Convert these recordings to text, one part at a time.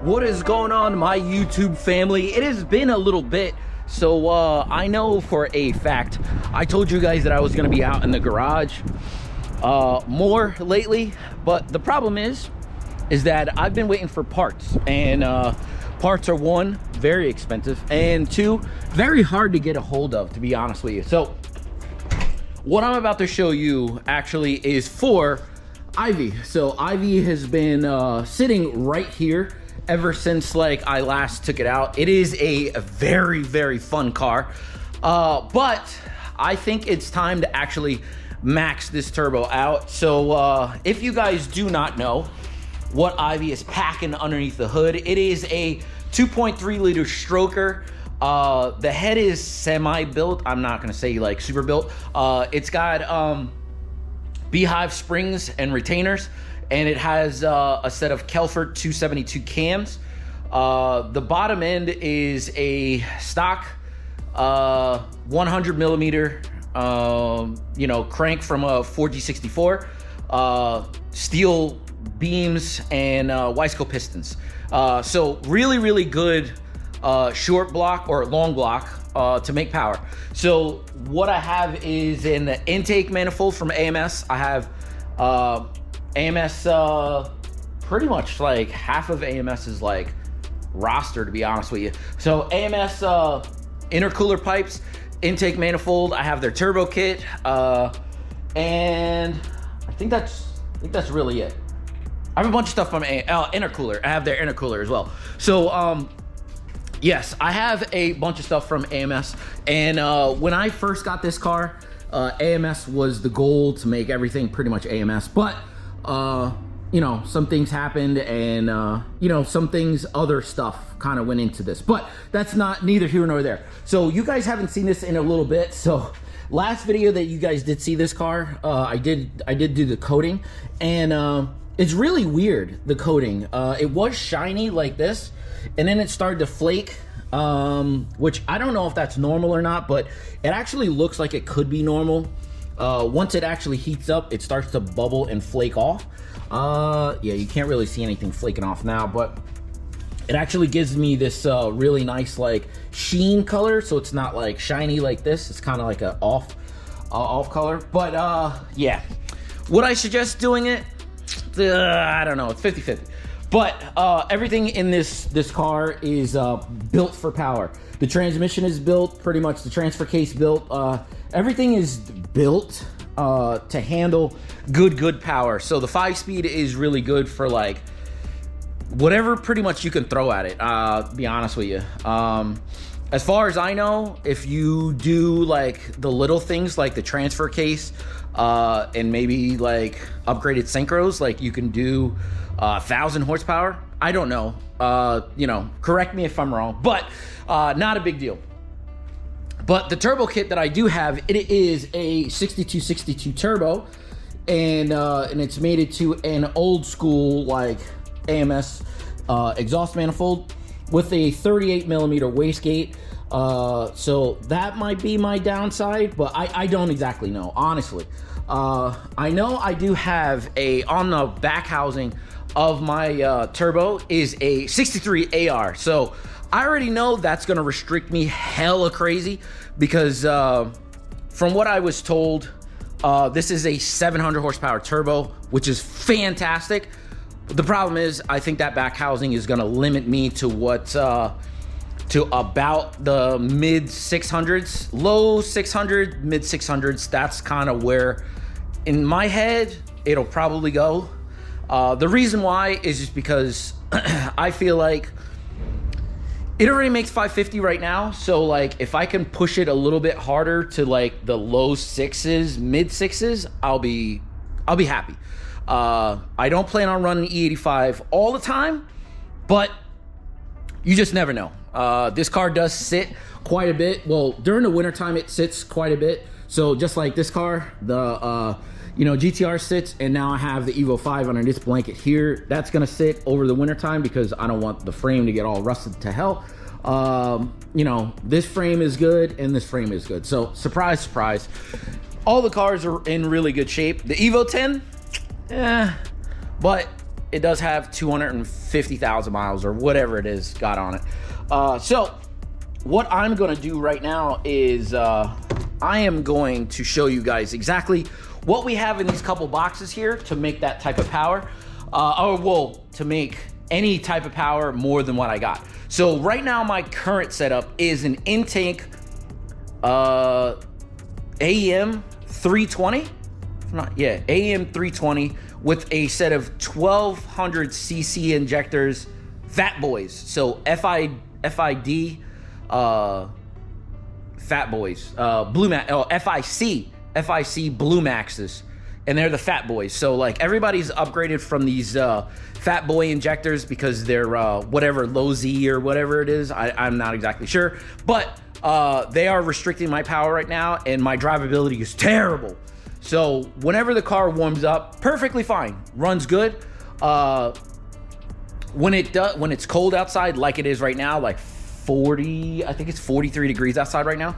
What is going on, my YouTube family? It has been a little bit, so I know for a fact I told you guys that I was going to be out in the garage more lately, but the problem is that I've been waiting for parts, and parts are, one, very expensive, and two, very hard to get a hold of, to be honest with you. So what I'm about to show you actually is for Ivy. So Ivy has been sitting right here ever since like I last took it out. It is a very, very fun car, but I think it's time to actually max this turbo out. So if you guys do not know what Ivy is packing underneath the hood, it is a 2.3 liter stroker. The head is semi-built. I'm not gonna say like super built. It's got beehive springs and retainers, and it has a set of Kelford 272 cams. The bottom end is a stock 100 millimeter crank from a 4G64, steel beams and Wiseco pistons. So really good short block or long block to make power. So what I have is an intake manifold from AMS. I have AMS, pretty much like half of AMS's like roster, to be honest with you. So AMS intercooler pipes, intake manifold. I have their turbo kit, and I think that's really it. I have a bunch of stuff from intercooler. I have their intercooler as well. So yes, I have a bunch of stuff from AMS, and when I first got this car, AMS was the goal to make everything pretty much AMS, but you know, some things happened, and you know, some things, other stuff kind of went into this, but that's neither here nor there. So you guys haven't seen this in a little bit. So last video that you guys did see this car, I did do the coating, and it's really weird, the coating. It was shiny like this, and then it started to flake, which I don't know if that's normal or not, but it actually looks like it could be normal. Once it actually heats up, it starts to bubble and flake off. Yeah, you can't really see anything flaking off now, but it actually gives me this really nice like sheen color, so it's not like shiny like this. It's kind of like a off color. But yeah, would I suggest doing it? I don't know, it's 50-50. But everything in this car is built for power. The transmission is built, pretty much the transfer case built. Everything is built to handle good power. So the 5-speed is really good for like whatever pretty much you can throw at it, to be honest with you. As far as I know, if you do like the little things like the transfer case and maybe like upgraded synchros, like you can do 1,000 horsepower. I don't know, you know, correct me if I'm wrong, but not a big deal. But the turbo kit that I do have, it is a 6262 turbo, and it's mated to an old school like AMS exhaust manifold with a 38 millimeter wastegate. So that might be my downside, but I don't exactly know, honestly. I know I do have on the back housing of my turbo is a 63 AR. So I already know that's gonna restrict me hella crazy, because from what I was told, this is a 700 horsepower turbo, which is fantastic. The problem is, I think that back housing is gonna limit me to what, to about the mid 600s, low 600, mid 600s. That's kind of where, in my head, it'll probably go. The reason why is just because I feel like it already makes 550 right now. So like if I can push it a little bit harder to like the low 6s, mid 6s, I'll be happy. I don't plan on running E85 all the time, but you just never know. This car does sit quite a bit. Well, during the wintertime, it sits quite a bit. So just like this car, the GTR sits, and now I have the Evo 5 under this blanket here. That's gonna sit over the wintertime because I don't want the frame to get all rusted to hell. You know, this frame is good and this frame is good. So surprise, surprise. All the cars are in really good shape. The Evo 10, but it does have 250,000 miles or whatever it is got on it. So what I'm going to do right now is I am going to show you guys exactly what we have in these couple boxes here to make that type of power, to make any type of power more than what I got. So right now my current setup is an intake AM 320, AM 320 with a set of 1200 cc injectors, fat boys. So FID, fat boys, FIC Blue Maxes, and they're the fat boys. So like everybody's upgraded from these fat boy injectors because they're whatever, low Z or whatever it is. I'm not exactly sure, but they are restricting my power right now, and my drivability is terrible. So whenever the car warms up, perfectly fine, runs good. When it's cold outside, like it is right now, like 40, I think it's 43 degrees outside right now,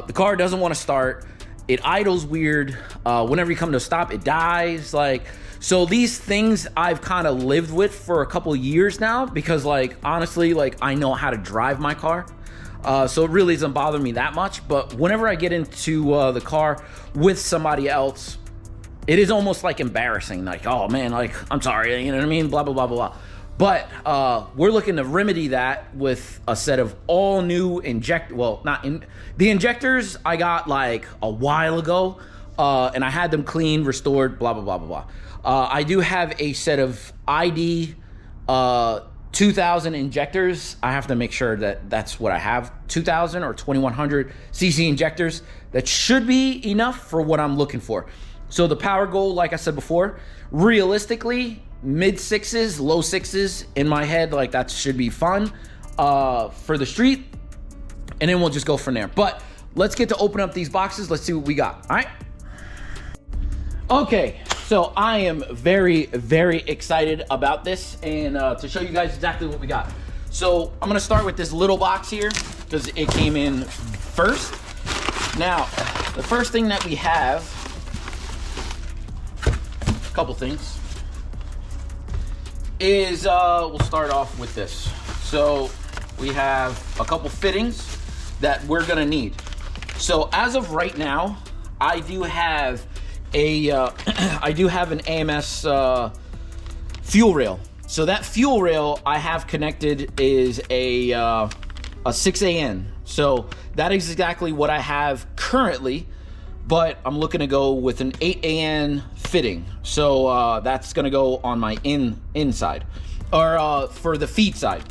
the car doesn't want to start. It idles weird. Whenever you come to a stop, it dies. Like, so these things I've kind of lived with for a couple of years now, because like, honestly, like I know how to drive my car. So it really doesn't bother me that much. But whenever I get into the car with somebody else, it is almost like embarrassing. Like, oh man, like, I'm sorry, you know what I mean? Blah, blah, blah, blah, blah. But we're looking to remedy that with a set of all new the injectors I got like a while ago, and I had them cleaned, restored, blah, blah, blah, blah, blah. I do have a set of ID 2000 injectors. I have to make sure that that's what I have, 2000 or 2100 cc injectors. That should be enough for what I'm looking for. So the power goal, like I said before, realistically, mid sixes, low sixes in my head, like that should be fun for the street, and then we'll just go from there. But let's get to open up these boxes. Let's see what we got. All right. Okay, so I am very, very excited about this, and to show you guys exactly what we got. So I'm gonna start with this little box here because it came in first. Now, the first thing that we have, a couple things, is we'll start off with this. So we have a couple fittings that we're gonna need. So as of right now, I do have a an AMS fuel rail. So that fuel rail I have connected is a 6AN. So that is exactly what I have currently, but I'm looking to go with an 8AN fitting. So that's gonna go on my inside, or for the feed side.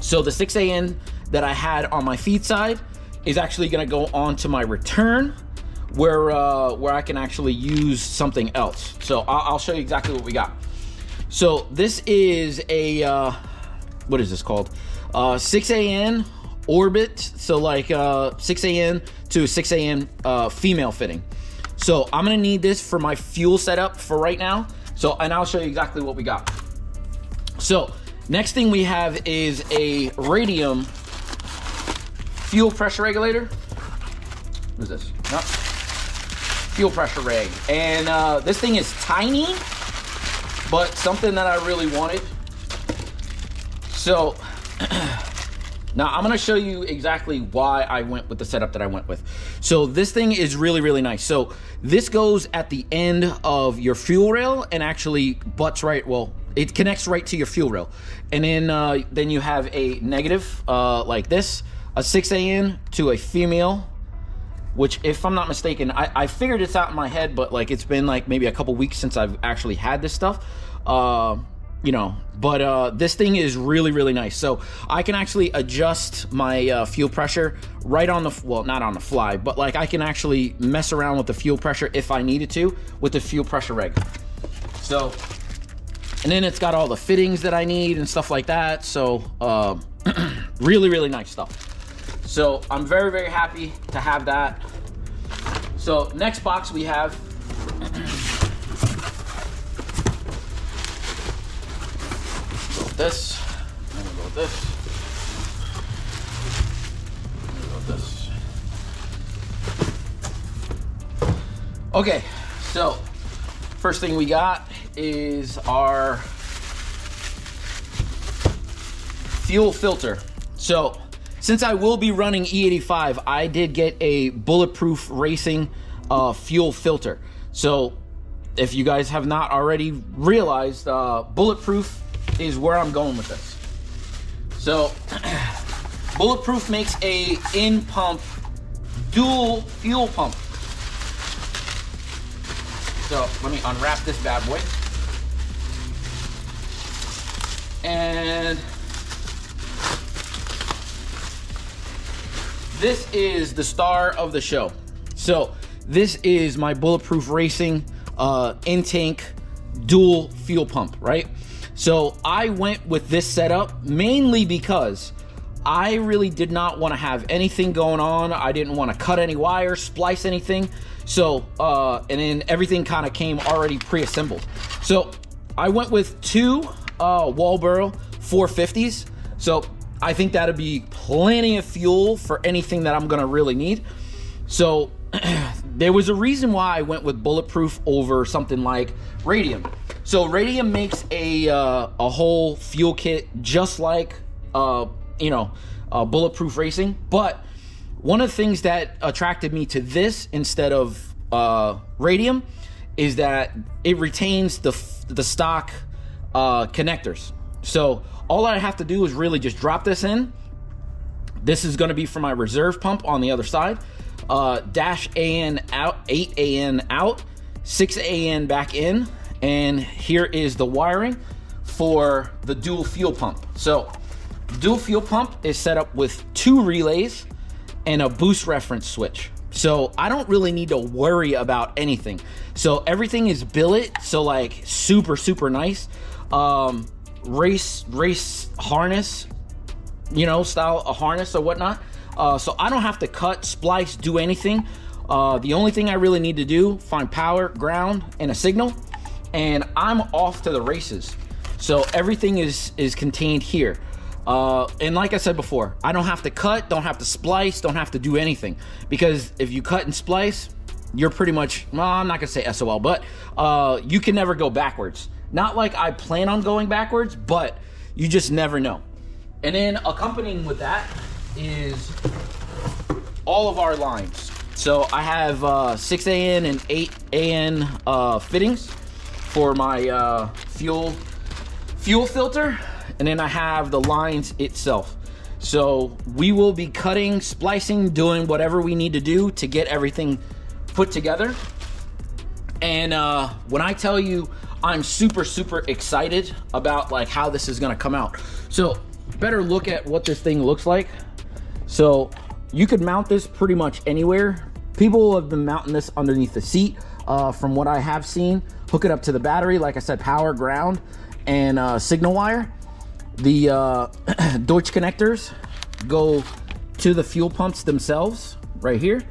So the 6AN that I had on my feed side is actually gonna go onto my return, where I can actually use something else. So I'll show you exactly what we got. So this is a what is this called? 6AN orbit. So like 6AN to 6AN female fitting. So I'm gonna need this for my fuel setup for right now. So, and I'll show you exactly what we got. So next thing we have is a radium fuel pressure regulator. What is this? No. Fuel pressure reg. And this thing is tiny, but something that I really wanted. So now I'm gonna show you exactly why I went with the setup that I went with. So this thing is really, really nice. So this goes at the end of your fuel rail and actually butts right, well, it connects right to your fuel rail. And then you have a negative like this, a 6AN to a female, which if I'm not mistaken, I figured this out in my head, but like it's been like maybe a couple weeks since I've actually had this stuff. You know, but this thing is really, really nice. So I can actually adjust my fuel pressure right on the, well, not on the fly, but like I can actually mess around with the fuel pressure if I needed to with the fuel pressure reg. So, and then it's got all the fittings that I need and stuff like that. So really, really nice stuff. So I'm very, very happy to have that. So next box we have this, and we'll go with this, and we'll go with this. Okay, so first thing we got is our fuel filter. So since I will be running E85, I did get a Bulletproof Racing fuel filter. So if you guys have not already realized, Bulletproof is where I'm going with this. So Bulletproof makes a in-pump dual fuel pump. So let me unwrap this bad boy. And this is the star of the show. So this is my Bulletproof Racing in-tank dual fuel pump, right? So I went with this setup mainly because I really did not want to have anything going on. I didn't want to cut any wires, splice anything. So, and then everything kind of came already pre-assembled. So I went with two Walboro 450s. So I think that'd be plenty of fuel for anything that I'm gonna really need. So there was a reason why I went with Bulletproof over something like Radium. So Radium makes a whole fuel kit just like Bulletproof Racing. But one of the things that attracted me to this instead of Radium is that it retains the stock connectors. So all I have to do is really just drop this in. This is going to be for my reserve pump on the other side. Dash AN out, 8 AN out, 6 AN back in, and here is the wiring for the dual fuel pump. So dual fuel pump is set up with 2 relays and a boost reference switch. So I don't really need to worry about anything. So everything is billet, so like super nice. Race harness, style a harness or whatnot. So I don't have to cut, splice, do anything. The only thing I really need to do, find power, ground, and a signal, and I'm off to the races. So everything is contained here. And like I said before, I don't have to cut, don't have to splice, don't have to do anything. Because if you cut and splice, you're pretty much, well, I'm not gonna say SOL, but you can never go backwards. Not like I plan on going backwards, but you just never know. And then accompanying with that is all of our lines. So I have 6 AN and 8 AN fittings for my fuel filter, and then I have the lines itself. So we will be cutting, splicing, doing whatever we need to do to get everything put together. And when I tell you I'm super excited about like how this is gonna come out. So better look at what this thing looks like. So you could mount this pretty much anywhere. People have been mounting this underneath the seat from what I have seen. Hook it up to the battery, like I said, power, ground, and signal wire. The Deutsch connectors go to the fuel pumps themselves right here.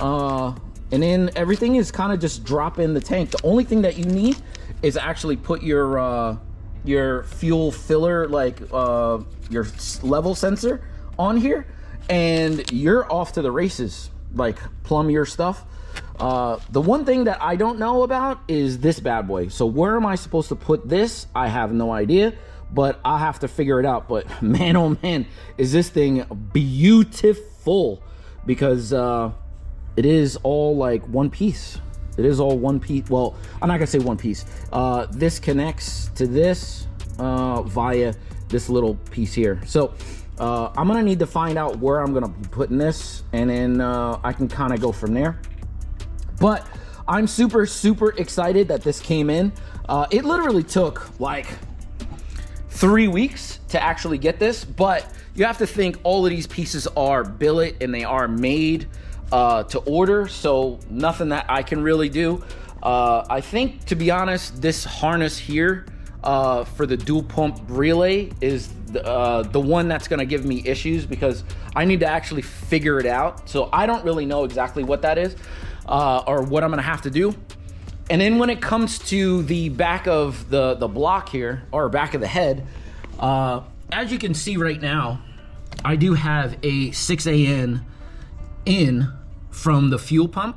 And then everything is kind of just drop in the tank. The only thing that you need is actually put your fuel filler, like your level sensor on here, and you're off to the races. Like plumb your stuff. The one thing that I don't know about is this bad boy. So where am I supposed to put this? I have no idea, but I'll have to figure it out. But man, oh man, is this thing beautiful, because it is all like one piece. It is all one piece. Well, I'm not gonna say one piece. This connects to this via this little piece here. So I'm gonna need to find out where I'm gonna be putting this, and then I can kind of go from there. But I'm super excited that this came in. It literally took like 3 weeks to actually get this, but you have to think all of these pieces are billet and they are made to order, so nothing that I can really do. I think, to be honest, this harness here for the dual pump relay is the one that's going to give me issues, because I need to actually figure it out. So I don't really know exactly what that is or what I'm going to have to do. And then when it comes to the back of the block here, or back of the head, as you can see right now, I do have a 6 AN in from the fuel pump,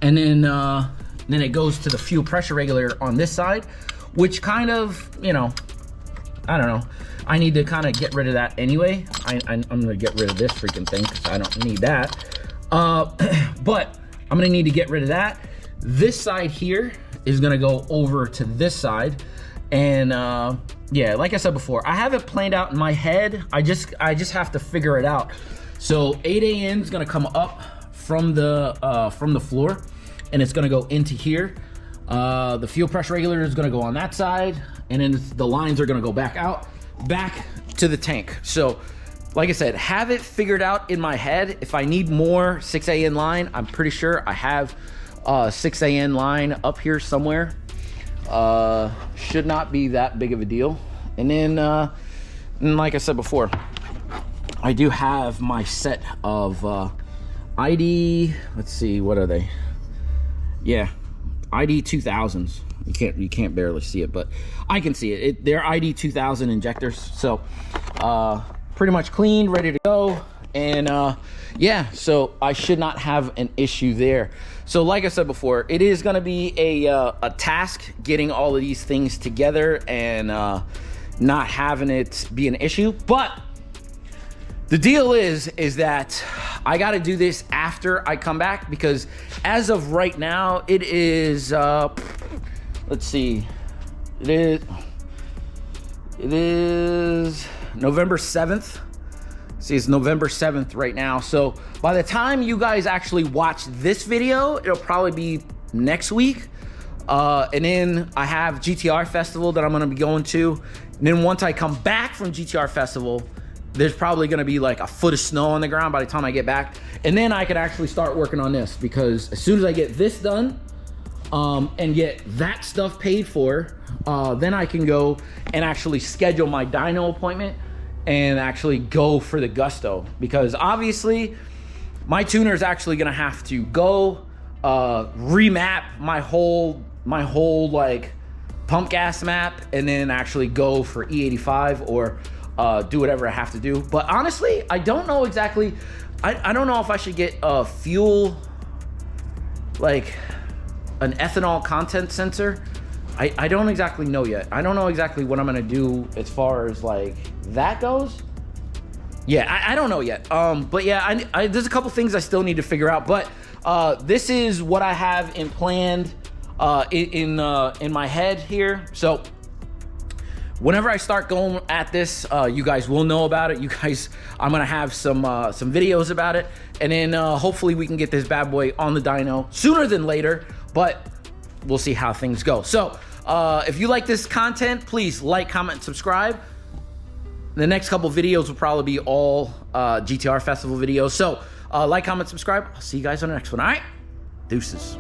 and then then it goes to the fuel pressure regulator on this side, which kind of, you know, I don't know. I need to kind of get rid of that anyway. I'm gonna get rid of this freaking thing because I don't need that. But I'm gonna need to get rid of that. This side here is gonna go over to this side. And yeah, like I said before, I have it planned out in my head. I just have to figure it out. So 8AN is gonna come up from the floor, and it's gonna go into here. The fuel pressure regulator is gonna go on that side, and then the lines are gonna go back out, back to the tank. So like I said, have it figured out in my head. If I need more 6AN line, I'm pretty sure I have 6AN line up here somewhere. Should not be that big of a deal. And then and like I said before, I do have my set of ID, let's see, what are they? Yeah, ID 2000s. You can't barely see it, but I can see it. They're ID 2000 injectors. So pretty much cleaned, ready to go. And yeah, so I should not have an issue there. So like I said before, it is going to be a task getting all of these things together and not having it be an issue. But the deal is that I got to do this after I come back, because as of right now, it is, let's see, it is November 7th. See, it's November 7th right now. So by the time you guys actually watch this video, it'll probably be next week. And then I have GTR Festival that I'm gonna be going to. And then once I come back from GTR Festival, there's probably gonna be like a foot of snow on the ground by the time I get back. And then I can actually start working on this, because as soon as I get this done and get that stuff paid for, then I can go and actually schedule my dyno appointment and actually go for the Gusto, because obviously my tuner is actually gonna have to go remap my whole like pump gas map, and then actually go for E85 or do whatever I have to do. But honestly, I don't know exactly. I don't know if I should get a fuel, like an ethanol content sensor. I don't exactly know yet. I don't know exactly what I'm gonna do as far as like that goes. Yeah, I don't know yet. But yeah, there's a couple things I still need to figure out. But this is what I have in planned in my head here. So whenever I start going at this, you guys will know about it. You guys, I'm gonna have some videos about it, and then hopefully we can get this bad boy on the dyno sooner than later. But we'll see how things go. So if you like this content, please like, comment, and subscribe. The next couple videos will probably be all GTR Festival videos. So like, comment, subscribe. I'll see you guys on the next one. All right, deuces.